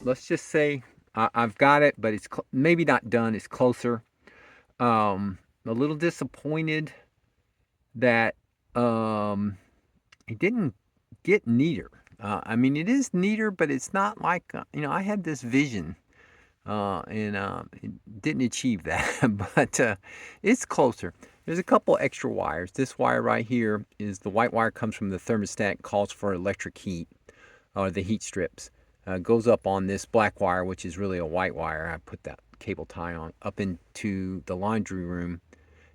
let's just say I've got it, but it's maybe not done. It's closer. A little disappointed that it didn't get neater. I mean, it is neater, but it's not like, I had this vision, and it didn't achieve that, but it's closer. There's a couple extra wires. This wire right here is the white wire, comes from the thermostat, calls for electric heat, or the heat strips. Goes up on this black wire, which is really a white wire. I put that cable tie on, up into the laundry room,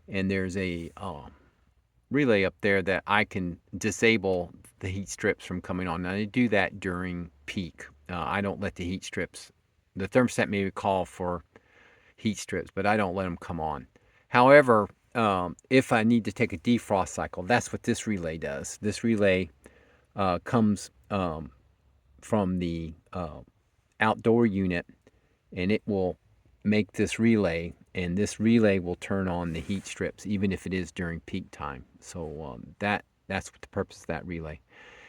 and there's a relay up there that I can disable the heat strips from coming on. Now, I do that during peak. I don't let the heat strips, the thermostat may call for heat strips, but I don't let them come on. However, if I need to take a defrost cycle, that's what this relay does. This relay comes from the outdoor unit, and it will make this relay, and this relay will turn on the heat strips even if it is during peak time. So that's what the purpose of that relay.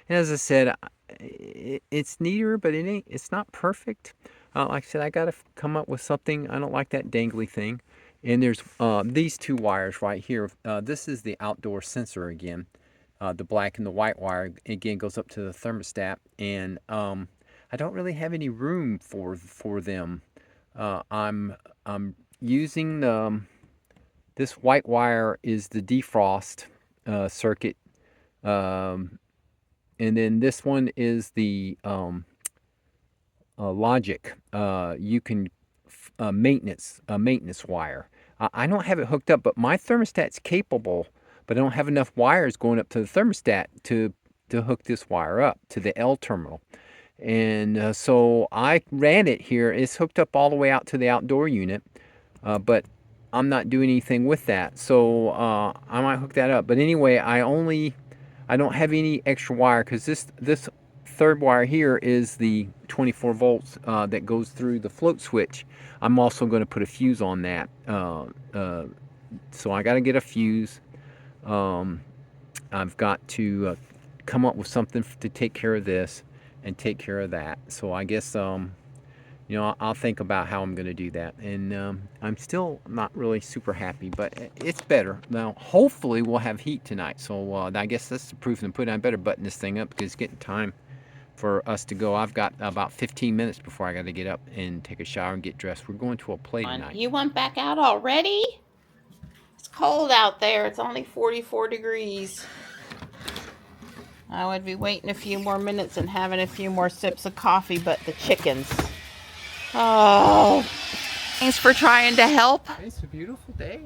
And as I said, it's neater, but it's not perfect. Like I said, I got to come up with something. I don't like that dangly thing. And there's these two wires right here. This is the outdoor sensor again. The black and the white wire again goes up to the thermostat, and I don't really have any room for them. I'm using this white wire is the defrost circuit, and then this one is the logic. You can maintenance wire. I don't have it hooked up, but my thermostat's capable, but I don't have enough wires going up to the thermostat to hook this wire up to the L terminal. And so I ran it here. It's hooked up all the way out to the outdoor unit, but I'm not doing anything with that. So I might hook that up. But anyway, I don't have any extra wire, because this third wire here is the 24 volts that goes through the float switch. I'm also going to put a fuse on that. So I got to get a fuse. I've got to come up with something to take care of this and take care of that. So I guess I'll think about how I'm going to do that. And I'm still not really super happy, but it's better. Now, hopefully we'll have heat tonight. So I guess that's the proof. And put I better button this thing up, because it's getting time for us to go. I've got about 15 minutes before I got to get up and take a shower and get dressed. We're going to a play tonight. You went back out already? It's cold out there. It's only 44 degrees. I would be waiting a few more minutes and having a few more sips of coffee, but the chickens. Oh, thanks for trying to help. It's a beautiful day.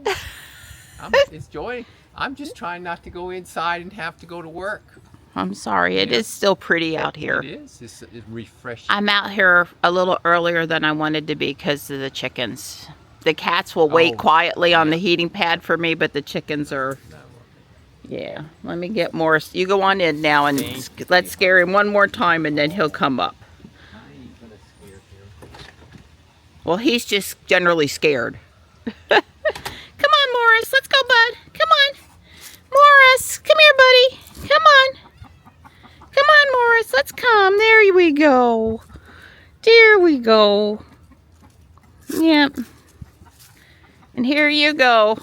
It's joy. I'm just trying not to go inside and have to go to work. I'm sorry. It is still pretty out here. It is. It's refreshing. I'm out here a little earlier than I wanted to be because of the chickens. The cats will wait quietly on the heating pad for me, but the chickens are... Yeah, let me get Morris. You go on in now and let's scare him one more time, and then he'll come up. Well, he's just generally scared. Come on, Morris. Let's go, bud. Come on. Morris, come here, buddy. Come on. Come on, Morris. Let's come. There we go. There we go. Yep. And here you go.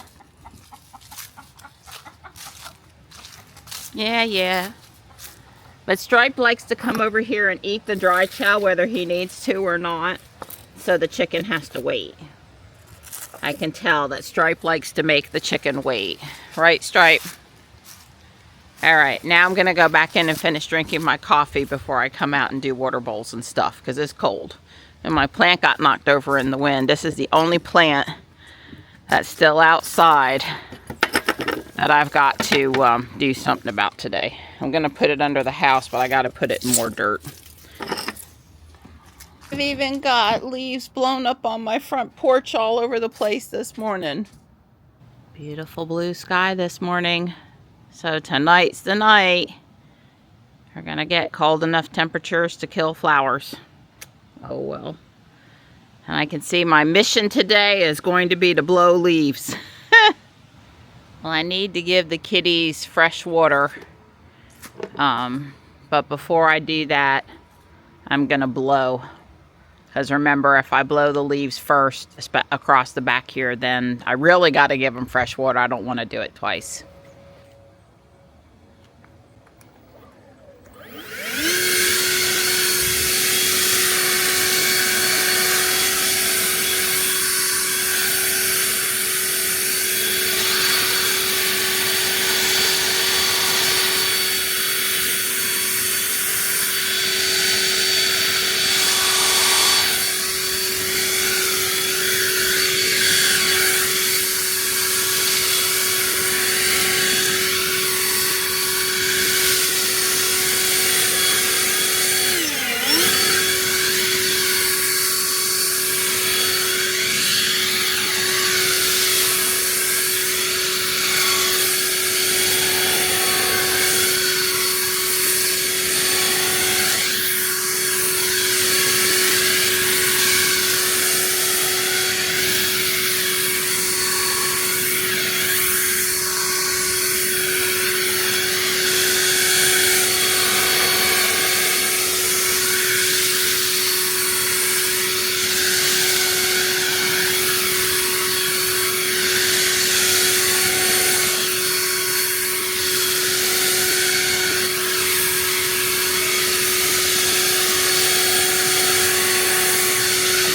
Yeah. But Stripe likes to come over here and eat the dry chow whether he needs to or not. So the chicken has to wait. I can tell that Stripe likes to make the chicken wait. Right, Stripe? Alright, now I'm going to go back in and finish drinking my coffee before I come out and do water bowls and stuff, because it's cold. And my plant got knocked over in the wind. This is the only plant that's still outside that I've got to do something about today. I'm going to put it under the house, but I got to put it in more dirt. I've even got leaves blown up on my front porch all over the place this morning. Beautiful blue sky this morning. So tonight's the night. We're going to get cold enough temperatures to kill flowers. Oh well. And I can see my mission today is going to be to blow leaves. Well, I need to give the kitties fresh water. But before I do that, I'm going to blow. Because remember, if I blow the leaves first across the back here, then I really got to give them fresh water. I don't want to do it twice.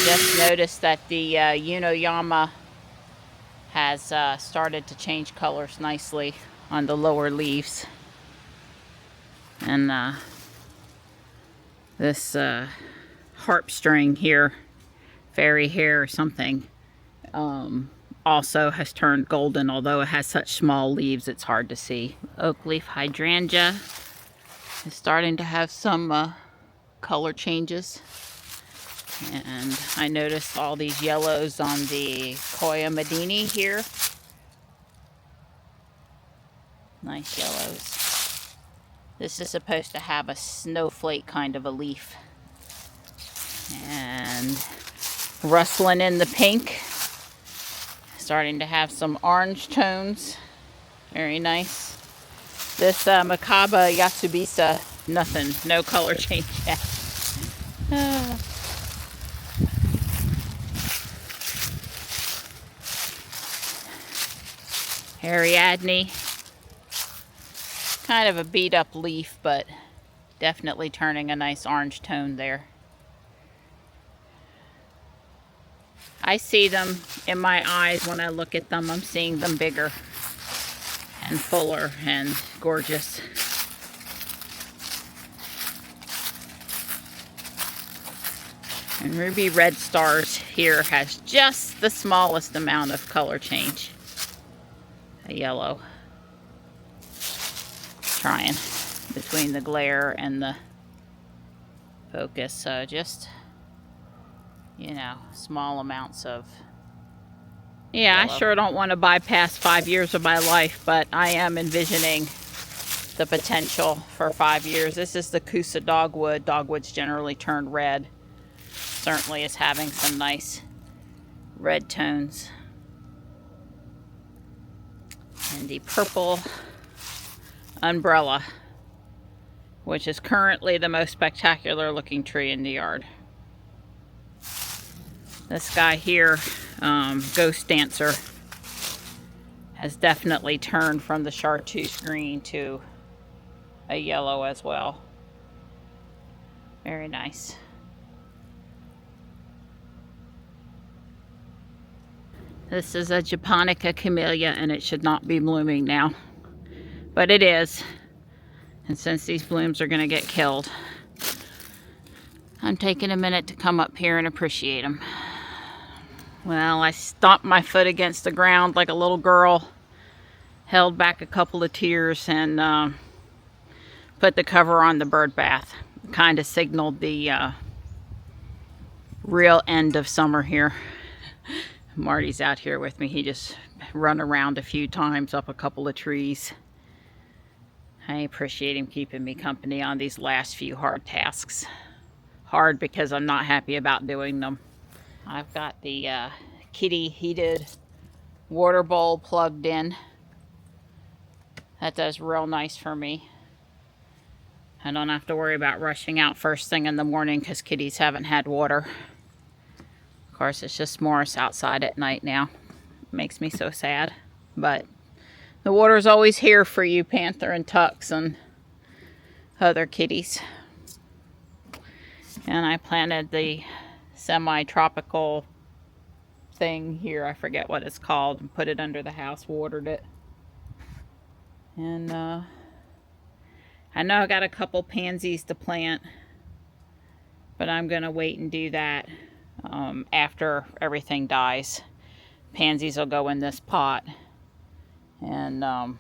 Just noticed that the Unoyama has started to change colors nicely on the lower leaves. And this harp string here, fairy hair or something, also has turned golden. Although it has such small leaves, it's hard to see. Oak leaf hydrangea is starting to have some color changes. And I noticed all these yellows on the Koya Medini here. Nice yellows. This is supposed to have a snowflake kind of a leaf. And rustling in the pink. Starting to have some orange tones. Very nice. This Makaba Yatsubisa, nothing. No color change yet. Ariadne, kind of a beat up leaf, but definitely turning a nice orange tone there. I see them in my eyes when I look at them. I'm seeing them bigger and fuller and gorgeous. And Ruby Red Stars here has just the smallest amount of color change. A yellow. Trying between the glare and the focus. So just, you know, small amounts of yellow. I sure don't want to bypass 5 years of my life, but I am envisioning the potential for 5 years. This is the Kusa dogwood. Dogwoods generally turn red. Certainly is having some nice red tones. And the purple umbrella, which is currently the most spectacular looking tree in the yard. This guy here, Ghost Dancer, has definitely turned from the chartreuse green to a yellow as well. Very nice. This is a Japonica camellia, and it should not be blooming now, but it is. And since these blooms are going to get killed, I'm taking a minute to come up here and appreciate them. Well, I stomped my foot against the ground like a little girl, held back a couple of tears, and put the cover on the bird bath. Kind of signaled the real end of summer here. Marty's out here with me. He just run around a few times up a couple of trees. I appreciate him keeping me company on these last few hard tasks. Hard because I'm not happy about doing them. I've got the kitty heated water bowl plugged in. That does real nice for me. I don't have to worry about rushing out first thing in the morning because kitties haven't had water. course, it's just Morris outside at night now. It makes me so sad. But the water's always here for you, Panther and Tux and other kitties. And I planted the semi-tropical thing here. I forget what it's called. And put it under the house, watered it. And I know I got a couple pansies to plant, but I'm going to wait and do that after everything dies. Pansies will go in this pot. And I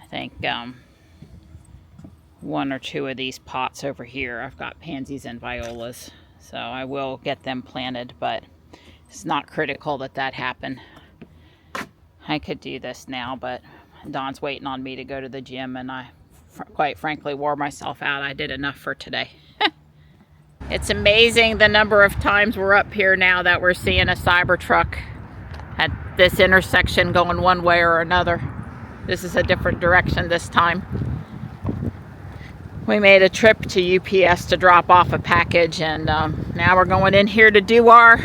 think one or two of these pots over here, I've got pansies and violas. So I will get them planted, but it's not critical that that happen. I could do this now, but Dawn's waiting on me to go to the gym, and I quite frankly wore myself out. I did enough for today. It's amazing the number of times we're up here now that we're seeing a Cybertruck at this intersection going one way or another. This is a different direction this time. We made a trip to UPS to drop off a package, and now we're going in here to do our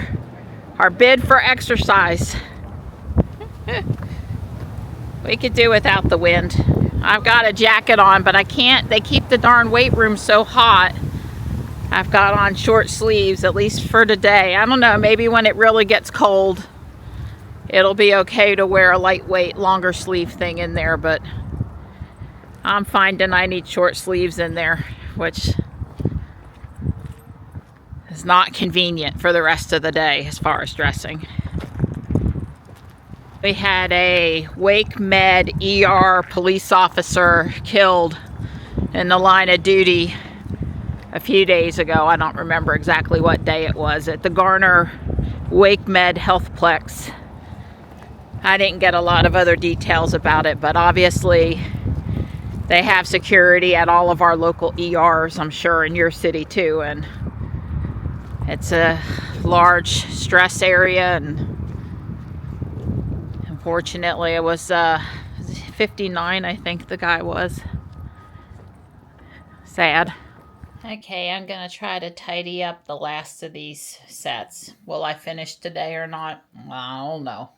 bid for exercise. We could do without the wind. I've got a jacket on, but I can't. They keep the darn weight room so hot. I've got on short sleeves, at least for today. I don't know, maybe when it really gets cold, it'll be okay to wear a lightweight, longer sleeve thing in there, but I'm finding I need short sleeves in there, which is not convenient for the rest of the day as far as dressing. We had a Wake Med ER police officer killed in the line of duty a few days ago. I don't remember exactly what day it was, at the Garner Wake Med Healthplex. I didn't get a lot of other details about it, but obviously they have security at all of our local ERs, I'm sure in your city too, and it's a large stress area, and unfortunately it was 59, I think the guy was. Sad. Okay, I'm gonna try to tidy up the last of these sets. Will I finish today or not? I don't know.